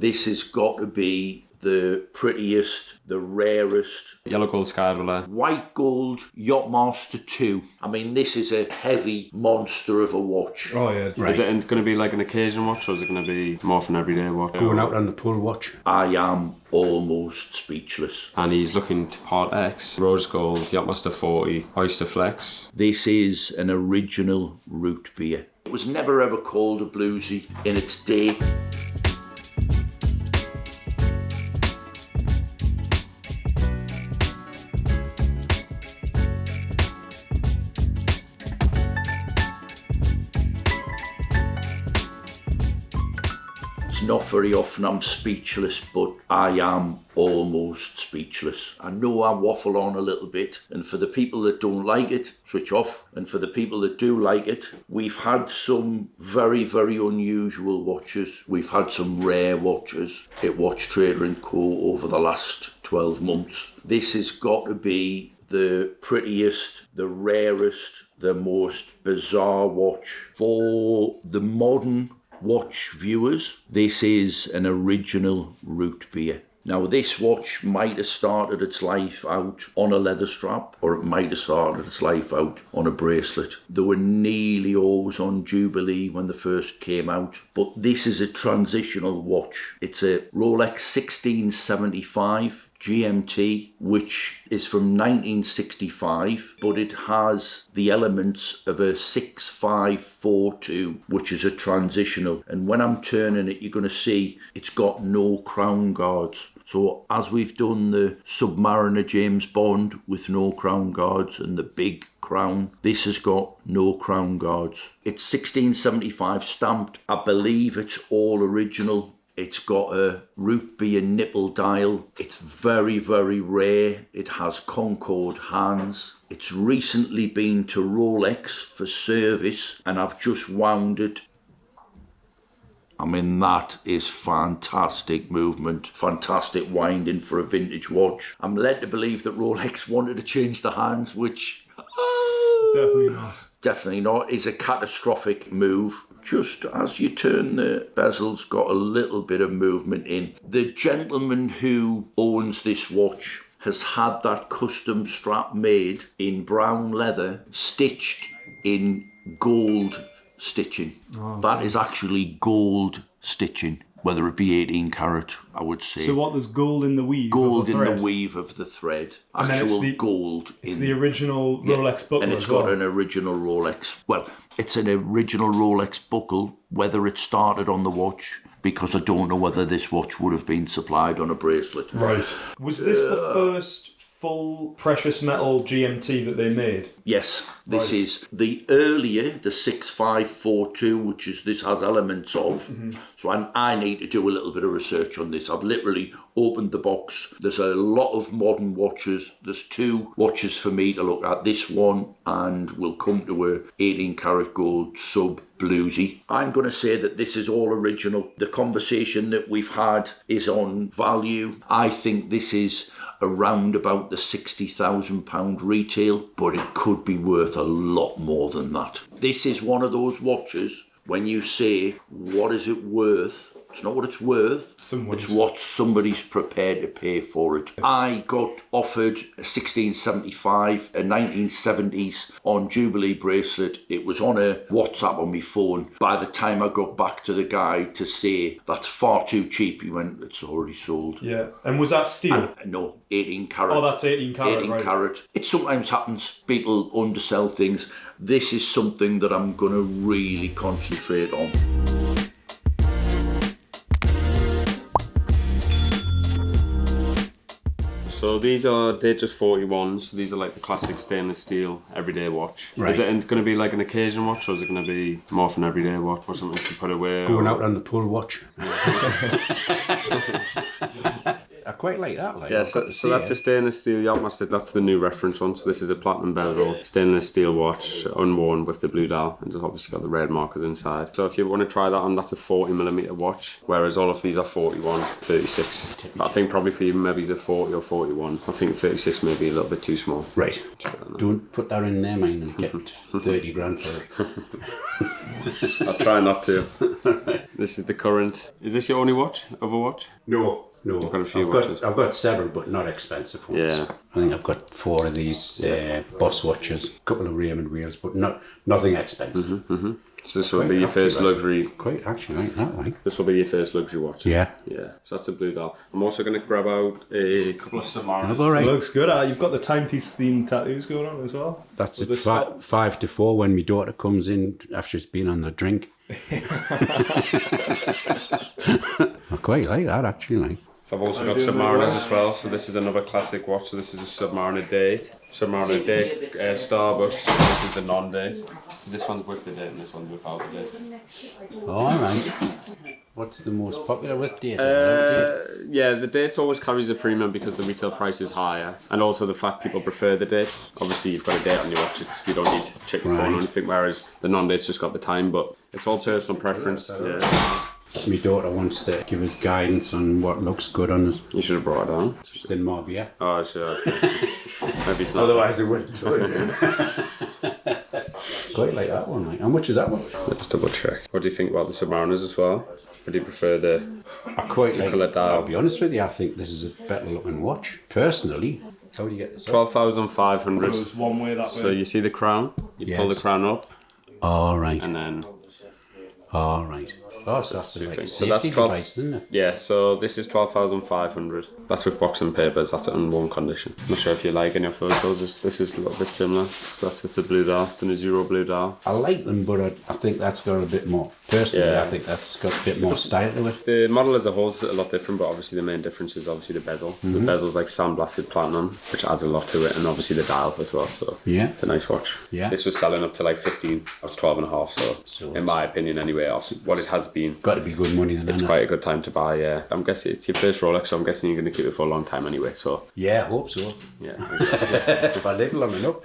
This has got to be the prettiest, the rarest. Yellow gold Sky-Dweller. White gold Yacht-Master II. I mean, this is a heavy monster of a watch. Oh, yeah. Right. Is it going to be like an occasion watch, or is it going to be more of an everyday watch? Going out on the pool watch. I am almost speechless. And he's looking to Part X, rose gold, Yacht-Master 40, Oysterflex. This is an original root beer. It was never ever called a bluesy in its day. Not very often I'm speechless, but I am almost speechless. I know I waffle on a little bit, and for the people that don't like it, switch off. And for the people that do like it, we've had some very, very unusual watches. We've had some rare watches at Watchtrader Co over the last 12 months. This has got to be the prettiest, the rarest, the most bizarre watch for the modern watch viewers. This is an original root beer. Now, this watch might have started its life out on a leather strap, or it might have started its life out on a bracelet. They were nearly always on Jubilee when they first came out, but this is a transitional watch. It's a Rolex 1675 GMT, which is from 1965, but it has the elements of a 6542, which is a transitional. And when I'm turning it, you're going to see it's got no crown guards. So as we've done the Submariner James Bond with no crown guards and the big crown, this has got no crown guards. It's 1675 stamped. I believe it's all original. It's got a root beer nipple dial. It's very, very rare. It has Concord hands. It's recently been to Rolex for service, and I've just wound it. I mean, that is fantastic movement, fantastic winding for a vintage watch. I'm led to believe that Rolex wanted to change the hands, which... Definitely not. Definitely not. Is a catastrophic move. Just as you turn the bezel's got a little bit of movement in. The gentleman who owns this watch has had that custom strap made in brown leather, stitched in gold stitching. Oh, that is actually gold stitching, whether it be 18 carat, I would say. So what, there's gold in the weave? Gold in the weave of the thread. Actual gold. It's the original Rolex buckle. And it's got an original Rolex. Well, it's an original Rolex buckle, whether it started on the watch, because I don't know whether this watch would have been supplied on a bracelet. Right. Was this the first full precious metal GMT that they made? Yes, this is the earlier, the 6542, which is this has elements of. Mm-hmm. So I need to do a little bit of research on this. I've literally opened the box. There's a lot of modern watches. There's two watches for me to look at. This one, and we'll come to a 18 karat gold sub bluesy. I'm going to say that this is all original. The conversation that we've had is on value. I think this is around about the £60,000 retail, but it could be worth a lot more than that. This is one of those watches, when you say, what is it worth? It's not what it's worth, it's what somebody's prepared to pay for it. I got offered a 1675, a 1970s on Jubilee bracelet. It was on a WhatsApp on my phone. By the time I got back to the guy to say, that's far too cheap, he went, it's already sold. Yeah. And was that steel? No, 18 carat. Oh, that's 18 carat, 18 carat. It sometimes happens. People undersell things. This is something that I'm going to really concentrate on. So they're just 41s. These are like the classic stainless steel everyday watch. Right. Is it going to be like an occasion watch, or is it going to be more of an everyday watch, or something to put away? Going out on the pool watch. I quite like that. Like, yeah, so that's a stainless steel Yacht-Master. That's the new reference one. So this is a platinum bezel, stainless steel watch, unworn with the blue dial, and it's obviously got the red markers inside. So if you want to try that on, that's a 40mm watch, whereas all of these are 41, 36. But I think probably for you, maybe the 40 or 41. I think 36 may be a little bit too small. Right. Don't put that in their mind and get 30 grand for it. I'll try not to. This is the current. Is this your only watch? Overwatch? No. You've got a few watches. I've got several, but not expensive ones. Yeah. I think I've got 4 of these Boss watches, a couple of Raymond wheels, but nothing expensive. So this will be your first luxury. Quite actually like that, like. This will be your first luxury watch. Yeah. Yeah. So that's a blue dial. I'm also going to grab out a couple of Submariners. All right. Looks good. You've got the timepiece themed tattoos going on as well. That's With at the slot. 5 to 4 when my daughter comes in after she's been on the drink. I quite like that actually, like. I've also got Submariners as well, so this is another classic watch. So this is a Submariner date. Submariner date, Starbucks. This is the non-date. This one's with the date and this one's without the date. All right. What's the most popular with date? Yeah, the date always carries a premium because the retail price is higher, and also the fact people prefer the date. Obviously, you've got a date on your watch; you don't need to check your phone or anything. Whereas the non-date's just got the time, but it's all personal preference. Yeah. My daughter wants to give us guidance on what looks good on us. You should have brought it down. She's in Marbella. Oh, sure. Maybe it's not. Otherwise, I wouldn't do it. Quite like that one. Like, how much is that one? Let's double check. What do you think about the Submariners as well? Or do you prefer the I quite like. colour dial? I'll be honest with you. I think this is a better looking watch. Personally, how do you get this? 12,500. Goes one way that way. So you see the crown? You pull the crown up, All right. and then All right. Oh, so that's like a so that's safety 12. device, isn't it? Yeah, so this is 12,500. That's with box and papers. That's in unworn condition. I'm not sure if you like any of those. This is a little bit similar. So that's with the blue dial, the zero blue dial. I like them, but I think that's got a bit more. Personally, Yeah. I think that's got a bit more style to it. The model as a whole is a lot different, but obviously the main difference is obviously the bezel. So the bezel's like sandblasted platinum, which adds a lot to it, and obviously the dial as well. So Yeah. it's a nice watch. Yeah. This was selling up to like 15. I was 12 and a half. So in my opinion, anyway, what it has been. Got to be good money then. It's isn't it? quite a good time to buy, yeah. I'm guessing it's your first Rolex, so I'm guessing you're going to keep it for a long time anyway, so Yeah, I hope so. yeah. If I live long enough.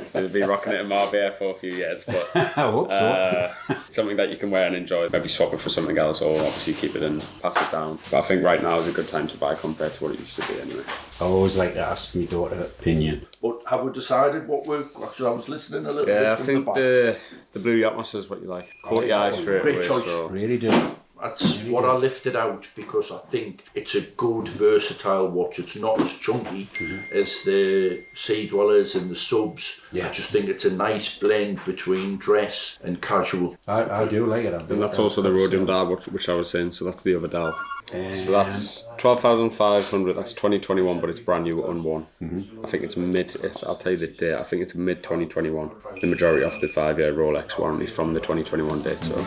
So you'll be rocking it in Marbella for a few years, but I hope so. something that you can wear and enjoy. Maybe swap it for something else, or obviously keep it and pass it down. But I think right now is a good time to buy compared to what it used to be anyway. I always like to ask my daughter her opinion. But have we decided what we're... Actually, I was listening a little bit Yeah, I from think the back. the blue Yacht-Master is what you like. Caught your eyes straight Great away. choice. So. Really do. That's what I lifted out because I think it's a good versatile watch. It's not as chunky as the Sea-Dwellers and the Subs. Yeah. I just think it's a nice blend between dress and casual. I do like it. And that's also the rhodium dial, which I was saying, so that's the other dial. So that's 12,500, that's 2021, but it's brand new, unworn. I think it's I'll tell you the date, I think it's mid 2021. The majority of the 5-year Rolex warranty from the 2021 date, so.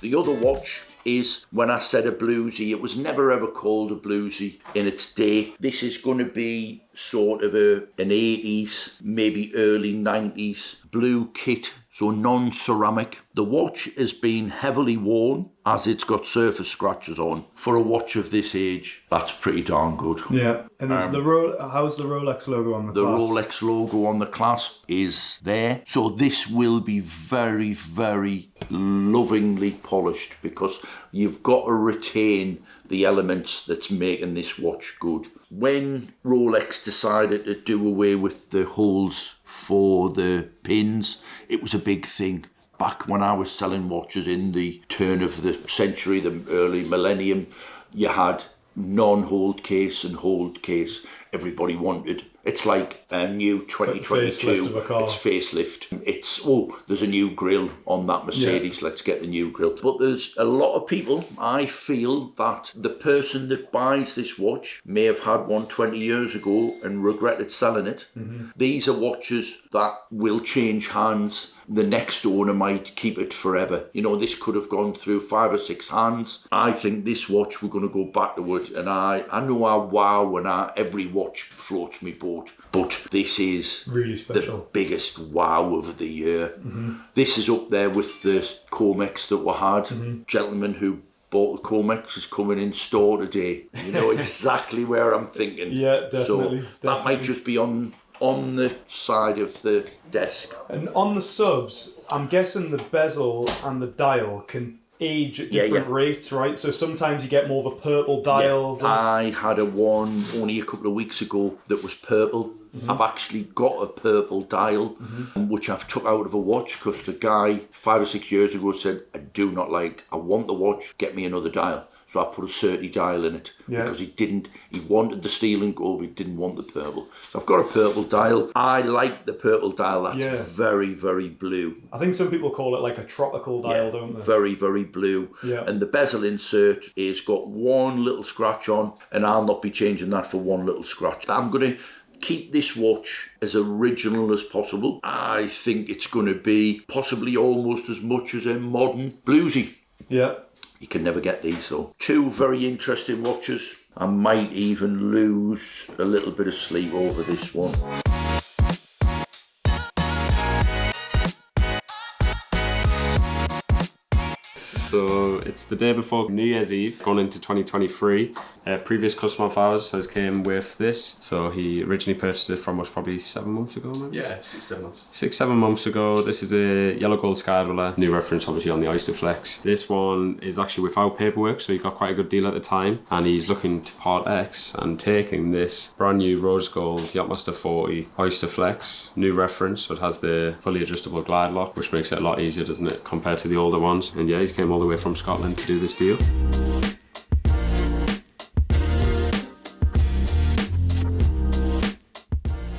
The other watch is, when I said a bluesy, it was never ever called a bluesy in its day. This is going to be sort of an 80s, maybe early 90s blue kit, so non-ceramic. The watch has been heavily worn as it's got surface scratches on. For a watch of this age, that's pretty darn good. Yeah, and there's how's the Rolex logo on the The clasp? Rolex logo on the clasp is there. So this will be very, very lovingly polished because you've got to retain the elements that's making this watch good. When Rolex decided to do away with the holes for the pins, it was a big thing. Back when I was selling watches in the turn of the century, the early millennium, you had non-hold case and hold case. Everybody wanted. It's like a new 2022. Facelift of a car. It's facelift. It's, there's a new grille on that Mercedes. Let's get the new grille. But there's a lot of people, I feel that the person that buys this watch may have had one 20 years ago and regretted selling it. These are watches that will change hands. The next owner might keep it forever. You know, this could have gone through 5 or 6 hands. I think this watch, we're going to go back to it. And I know I wow when every watch floats me boat. But this is Really special. the biggest wow of the year. This is up there with the Comex that we had. Gentlemen who bought the Comex is coming in store today. You know exactly where I'm thinking. Yeah, definitely. So that might just be on the side of the desk. And on the subs, I'm guessing the bezel and the dial can age at different rates, right? So sometimes you get more of a purple dial. Yeah. I had a one only a couple of weeks ago that was purple. I've actually got a purple dial, which I've took out of a watch because the guy 5 or 6 years ago said, I want the watch, get me another dial. So I put a 30 dial in it because he wanted the steel and gold, but he didn't want the purple. So I've got a purple dial. I like the purple dial. That's very, very blue. I think some people call it like a tropical dial, don't they? Very, very blue. Yeah. And the bezel insert is got one little scratch on, and I'll not be changing that for one little scratch. I'm going to keep this watch as original as possible. I think it's going to be possibly almost as much as a modern bluesy. Yeah. You can never get these though. Two very interesting watches. I might even lose a little bit of sleep over this one. So it's the day before New Year's Eve, going into 2023. Previous customer of ours has came with this. So he originally purchased it from us probably 7 months ago, maybe? Yeah, 6-7 months. 6-7 months ago. This is a yellow gold Sky-Dweller. New reference obviously on the Oysterflex. This one is actually without paperwork, so he got quite a good deal at the time. And he's looking to part X and taking this brand new rose gold Yacht-Master 40 Oysterflex. New reference, so it has the fully adjustable glide lock, which makes it a lot easier, doesn't it, compared to the older ones. And yeah, he's came all the way from Scotland to do this deal.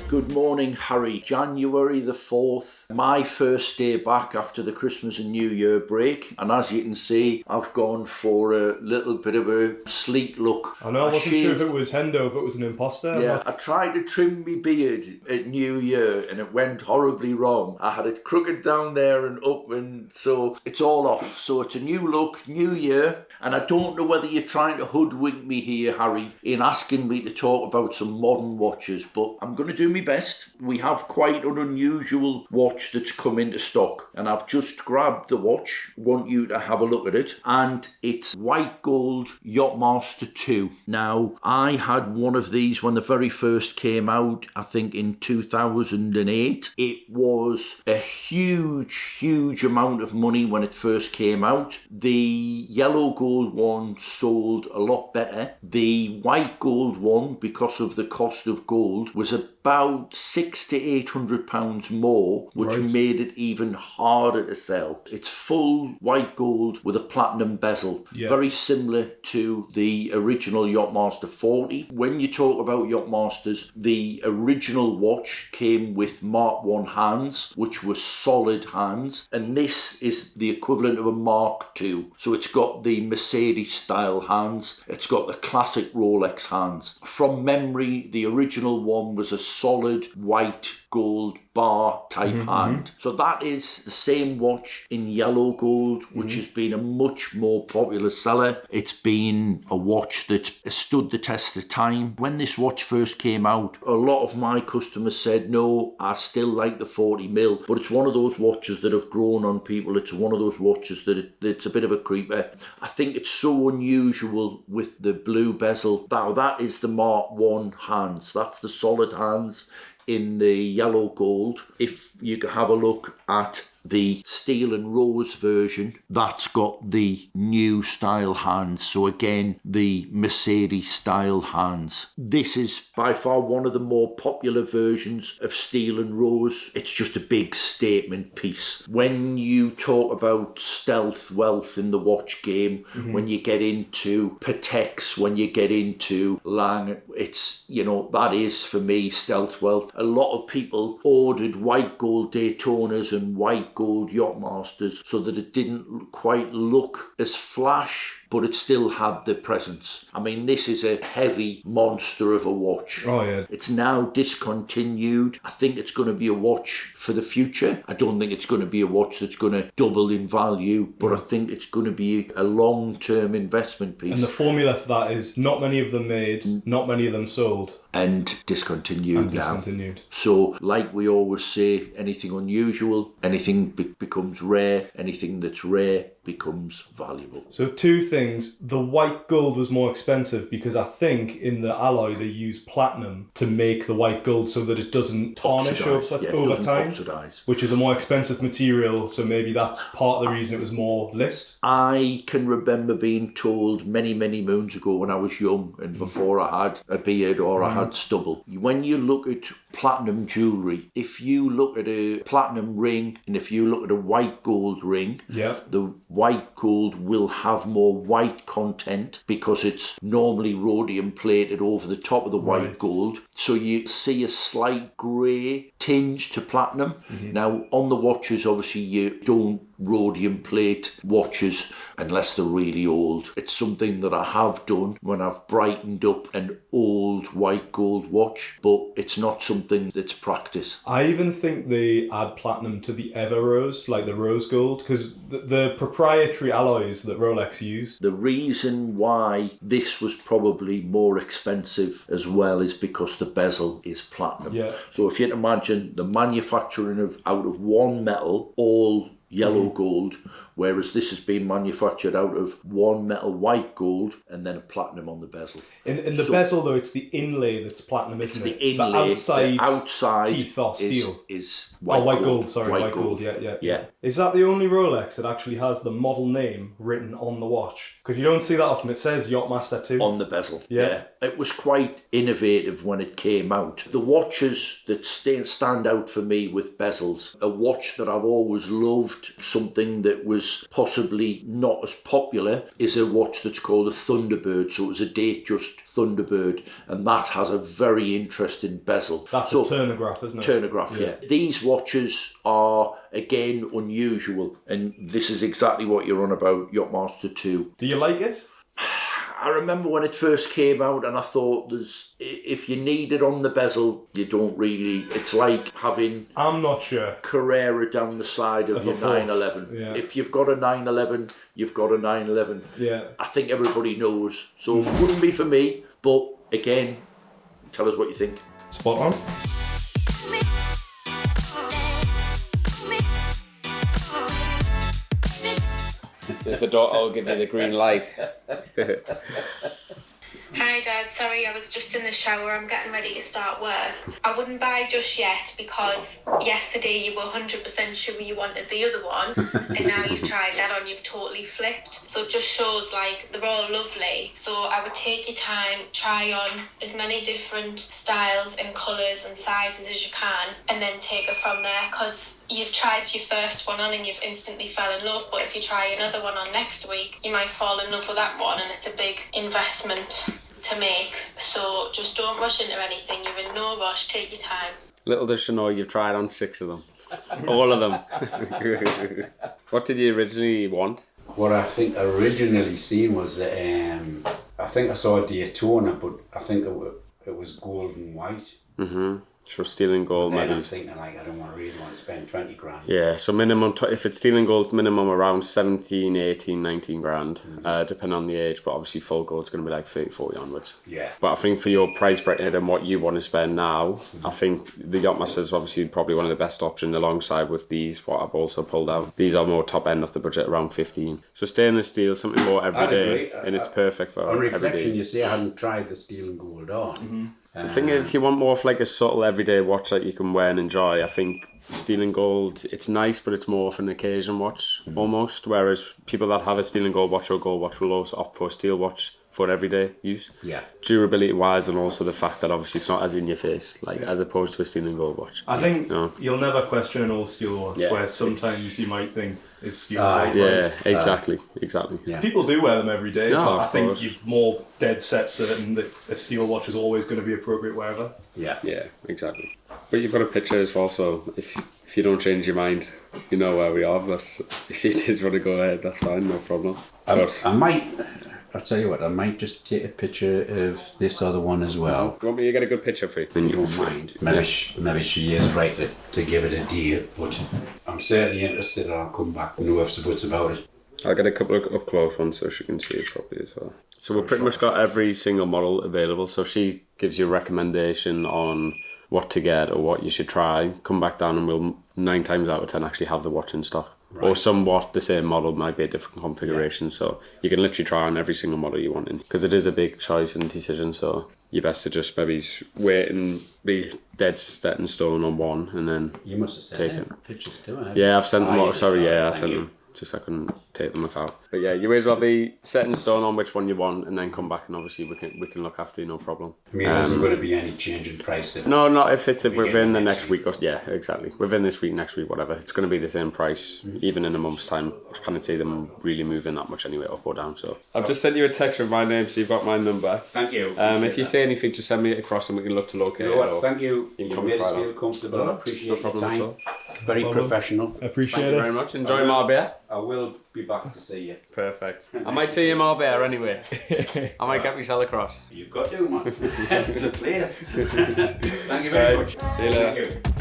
Good morning, Harry. January the 4th, my first day back after the Christmas and New Year break. And as you can see, I've gone for a little bit of a sleek look. I know, I wasn't sure if it was Hendo, if it was an imposter. Yeah, I tried to trim my beard at New Year and it went horribly wrong. I had it crooked down there and up, and so it's all off. So it's a new look, new year. And I don't know whether you're trying to hoodwink me here, Harry, in asking me to talk about some modern watches, but I'm going to do my best. We have quite an unusual watch that's come into stock, and I've just grabbed the watch. Want you to have a look at it, and it's white gold Yacht-Master II. Now, I had one of these when the very first came out, I think in 2008. It was a huge amount of money when it first came out. The yellow gold one sold a lot better. The white gold one, because of the cost of gold, was about £600 to £800 more, which made it even harder to sell. It's full white gold with a platinum bezel, very similar to the original Yacht-Master 40. When you talk about Yacht-Masters, the original watch came with Mark 1 hands, which were solid hands, and this is the equivalent of a Mark 2. So it's got the Mercedes style hands, it's got the classic Rolex hands. From memory, the original one was a solid white gold bar type hand. So that is the same watch in yellow gold, which has been a much more popular seller. It's been a watch that has stood the test of time. When this watch first came out, a lot of my customers said, no, I still like the 40 mil, but it's one of those watches that have grown on people. It's one of those watches that it's a bit of a creeper. I think it's so unusual with the blue bezel. Now that is the Mark 1 hands. That's the solid hands in the yellow gold. If you could have a look at the steel and rose version, that's got the new style hands. So again, the Mercedes style hands. This is by far one of the more popular versions of steel and rose. It's just a big statement piece. When you talk about stealth wealth in the watch game, when you get into Pateks, when you get into Lang, it's, you know, that is for me stealth wealth. A lot of people ordered white gold Daytonas and white gold Yacht-Masters so that it didn't quite look as flash, but it still had the presence. I mean, this is a heavy monster of a watch. Oh, yeah. It's now discontinued. I think it's going to be a watch for the future. I don't think it's going to be a watch that's going to double in value, but I think it's going to be a long-term investment piece. And the formula for that is not many of them made, not many of them sold. And discontinued now. So, like we always say, anything unusual, anything becomes rare, anything that's rare becomes valuable. So two things. The white gold was more expensive because I think in the alloy they use platinum to make the white gold so that it doesn't tarnish over time, oxidise. which is a more expensive material, so maybe that's part of the reason it was more list. I can remember being told many, many moons ago when I was young and before I had a beard or I had stubble, when you look at platinum jewellery, if you look at a platinum ring and if you look at a white gold ring, the white gold will have more white content because it's normally rhodium plated over the top of the white gold. So you see a slight grey tinge to platinum. Now, on the watches, obviously, you don't rhodium plate watches unless they're really old. It's something that I have done when I've brightened up an old white gold watch, but it's not something that's practice. I even think they add platinum to the Ever Rose, like the rose gold, because the proprietary alloys that Rolex use. The reason why this was probably more expensive as well is because the bezel is platinum. So if you can imagine the manufacturing of out of one metal, all yellow gold, whereas this has been manufactured out of one metal white gold and then a platinum on the bezel. In the bezel, though, it's the inlay that's platinum, isn't it? It's the inlay. The outside teeth or steel is white gold. Sorry, white gold. Yeah. Is that the only Rolex that actually has the model name written on the watch? Because you don't see that often. It says Yacht-Master II on the bezel. Yeah. It was quite innovative when it came out. The watches that stand out for me with bezels, a watch that I've always loved, something that was possibly not as popular, is a watch that's called a Thunderbird. So it was a Datejust Thunderbird, and that has a very interesting bezel. That's a turnograph, isn't it? Turnograph, yeah. These watches are, again, unusual, and this is exactly what you're on about, Yacht-Master II. Do you like it? I remember when it first came out and I thought if you need it on the bezel, you don't really. It's like having I'm not sure Carrera down the side of your 911. If you've got a 911, you've got a 911. I think everybody knows. So it wouldn't be for me, but again, tell us what you think. Spot on. If the daughter will give you the green light. Hi Dad, sorry I was just in the shower, I'm getting ready to start work. I wouldn't buy just yet because yesterday you were 100% sure you wanted the other one and now you've tried that on, you've totally flipped. So it just shows like they're all lovely. So I would take your time, try on as many different styles and colours and sizes as you can and then take it from there, because you've tried your first one on and you've instantly fell in love, but if you try another one on next week you might fall in love with that one and it's a big investment to make. So just don't rush into anything, you're in no rush, take your time. Little does she know you've tried on 6 of them. All of them. What did you originally want? What I think I originally seen was I think I saw a Daytona, but I think it was gold and white. So steel and gold, maybe. maybe. I'm thinking like I don't really want to spend 20 grand. Yeah, so minimum, if it's steel and gold, minimum around 17, 18, 19 grand, depending on the age, but obviously full gold's going to be like 30, 40 onwards. Yeah. But I think for your price bracket and what you want to spend now, I think the Yacht-Master is obviously probably one of the best options alongside with these, what I've also pulled out. These are more top end of the budget, around 15. So stainless steel, something more everyday, and it's perfect for on reflection, everyday. You see I hadn't tried the steel and gold on. I think if you want more of like a subtle everyday watch that you can wear and enjoy, I think steel and gold, it's nice, but it's more of an occasion watch almost. Whereas people that have a steel and gold watch or gold watch will also opt for a steel watch for everyday use. Yeah. Durability wise, and also the fact that obviously it's not as in your face, like as opposed to a steel and gold watch. I think you'll never question an old steel watch, where sometimes you might think it's steel gold. Yeah, exactly. Yeah. People do wear them every day, but I think course. you're more dead set certain that a steel watch is always going to be appropriate wherever. Yeah, exactly. But you've got a picture as well, so if you don't change your mind, you know where we are. But if you did want to go ahead, that's fine, no problem. I'll tell you what, I might just take a picture of this other one as well. You want me to get a good picture for you? If you don't mind. Maybe she is right to give it a deal, but I'm certainly interested and I'll come back and know ifs or buts about it. I'll get a couple of up close ones so she can see it properly as well. So we've pretty much got every single model available. So she gives you a recommendation on what to get or what you should try, come back down and we'll 9 times out of 10 actually have the watch in stock. Right. Or somewhat the same model, might be a different configuration. So you can literally try on every single model you want in, because it is a big choice and decision. So you're best to just maybe wait and be dead set in stone on one, and then you must have sent pictures too. Yeah, I've sent them. I sent them. Just I couldn't take them without. But yeah, you may as well be set in stone on which one you want, and then come back and obviously we can look after you, no problem. I mean, there isn't going to be any change in price. No, not if it's within the next week or exactly within this week, next week, whatever. It's going to be the same price, even in a month's time. I can't see them really moving that much anyway, up or down. So I've just sent you a text with my name, so you've got my number. Thank you. If you say anything, just send me it across, and we can look to locate it. Thank you. You made us feel comfortable. I appreciate your time. Very professional. Appreciate Thank you very much. Enjoy Marbella. I will be back to see you. Perfect. I might see you in Marbella anyway. I might get myself across. You've got to, man. It's a place. Thank you very much. See you later. Thank you.